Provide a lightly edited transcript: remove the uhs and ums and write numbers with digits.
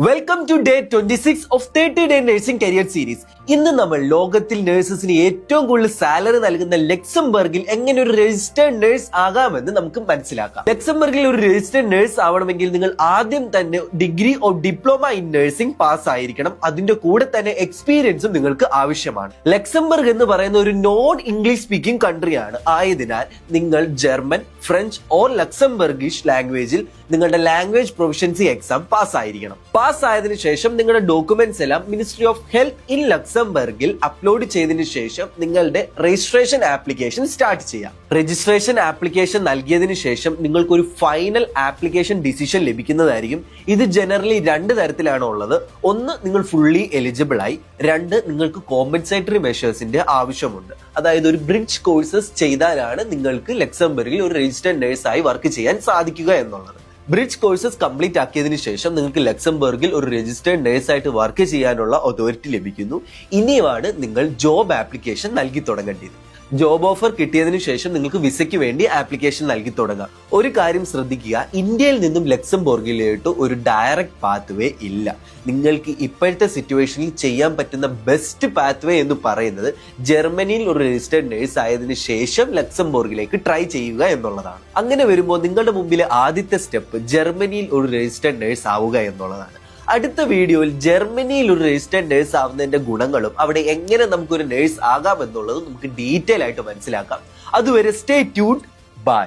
Welcome to day 26 of 30 day nursing career series. ഇന്ന് നമ്മൾ ലോകത്തിൽ നഴ്സസിന് ഏറ്റവും കൂടുതൽ സാലറി നൽകുന്ന ലക്സംബർഗിൽ എങ്ങനെ ഒരു രജിസ്റ്റേർഡ് നഴ്സ് ആകാമെന്ന് നമുക്ക് മനസ്സിലാക്കാം. ലക്സംബർഗിൽ ഒരു രജിസ്റ്റേർഡ് നഴ്സ് ആവണമെങ്കിൽ നിങ്ങൾ ആദ്യം തന്നെ degree or diploma in nursing pass ആയിരിക്കണം. അതിന്റെ കൂടെ തന്നെ എക്സ്പീരിയൻസും നിങ്ങൾക്ക് ആവശ്യമാണ്. ലക്സംബർഗ് എന്ന് പറയുന്ന ഒരു നോൺ ഇംഗ്ലീഷ് സ്പീക്കിംഗ് കൺട്രിയാണ്. ആയതിനാൽ നിങ്ങൾ ജർമ്മൻ, ഫ്രഞ്ച് ഓർ ലക്സംബർഗിഷ് ലാംഗ്വേജിൽ നിങ്ങളുടെ ലാംഗ്വേജ് പ്രൊഫഷൻസി എക്സാം പാസ് ആയിരിക്കണം. പാസ് ആയതിനു ശേഷം നിങ്ങളുടെ ഡോക്യുമെന്റ്സ് എല്ലാം മിനിസ്ട്രി ഓഫ് ഹെൽത്ത് ഇൻ ലക്സംബർഗിൽ അപ്ലോഡ് ചെയ്തതിനു ശേഷം നിങ്ങളുടെ രജിസ്ട്രേഷൻ ആപ്ലിക്കേഷൻ സ്റ്റാർട്ട് ചെയ്യാം. രജിസ്ട്രേഷൻ ആപ്ലിക്കേഷൻ നൽകിയതിനു ശേഷം നിങ്ങൾക്ക് ഒരു ഫൈനൽ ആപ്ലിക്കേഷൻ ഡിസിഷൻ ലഭിക്കുന്നതായിരിക്കും. ഇത് ജനറലി രണ്ട് തരത്തിലാണ് ഉള്ളത്. ഒന്ന്, നിങ്ങൾ ഫുള്ളി എലിജിബിൾ ആയി. രണ്ട്, നിങ്ങൾക്ക് കോമ്പൻസേറ്ററി മെഷേഴ്സിന്റെ ആവശ്യമുണ്ട്. അതായത് ഒരു ബ്രിഡ്ജ് കോഴ്സസ് ചെയ്താലാണ് നിങ്ങൾക്ക് ലക്സംബർഗിൽ ഒരു രജിസ്റ്റേർഡ് നഴ്സായി വർക്ക് ചെയ്യാൻ സാധിക്കുക എന്നുള്ളത്. ബ്രിഡ്ജ് കോഴ്സസ് കംപ്ലീറ്റ് ആക്കിയതിനു ശേഷം നിങ്ങൾക്ക് ലക്സംബർഗിൽ ഒരു രജിസ്റ്റേർഡ് നഴ്സായിട്ട് വർക്ക് ചെയ്യാനുള്ള അതോറിറ്റി ലഭിക്കുന്നു. ഇനിയുമാണ് നിങ്ങൾ ജോബ് ആപ്ലിക്കേഷൻ നൽകി തുടങ്ങേണ്ടത്. ജോബ് ഓഫർ കിട്ടിയതിനു ശേഷം നിങ്ങൾക്ക് വിസയ്ക്ക് വേണ്ടി ആപ്ലിക്കേഷൻ നൽകി തുടങ്ങാം. ഒരു കാര്യം ശ്രദ്ധിക്കുക, ഇന്ത്യയിൽ നിന്നും ലക്സംബർഗിലോട്ട് ഒരു ഡയറക്റ്റ് പാത്വേ ഇല്ല. നിങ്ങൾക്ക് ഇപ്പോഴത്തെ സിറ്റുവേഷനിൽ ചെയ്യാൻ പറ്റുന്ന ബെസ്റ്റ് പാത്വേ എന്ന് പറയുന്നത് ജർമ്മനിയിൽ ഒരു രജിസ്റ്റേർഡ് നഴ്സ് ആയതിനു ശേഷം ലക്സംബർഗിലേക്ക് ട്രൈ ചെയ്യുക എന്നുള്ളതാണ്. അങ്ങനെ വരുമ്പോൾ നിങ്ങളുടെ മുമ്പിലെ ആദ്യത്തെ സ്റ്റെപ്പ് ജർമ്മനിയിൽ ഒരു രജിസ്റ്റേർഡ് നഴ്സ് ആവുക എന്നുള്ളതാണ്. അടുത്ത വീഡിയോയിൽ ജർമ്മനിയിൽ ഒരു രജിസ്റ്റേർഡ് നഴ്സ് ആവുന്നതിന്റെ ഗുണങ്ങളും അവിടെ എങ്ങനെ നമുക്കൊരു നഴ്സ് ആകാം എന്നുള്ളതും നമുക്ക് ഡീറ്റെയിൽ ആയിട്ട് മനസ്സിലാക്കാം. അതുവരെ സ്റ്റേ ട്യൂൺഡ്. ബൈ.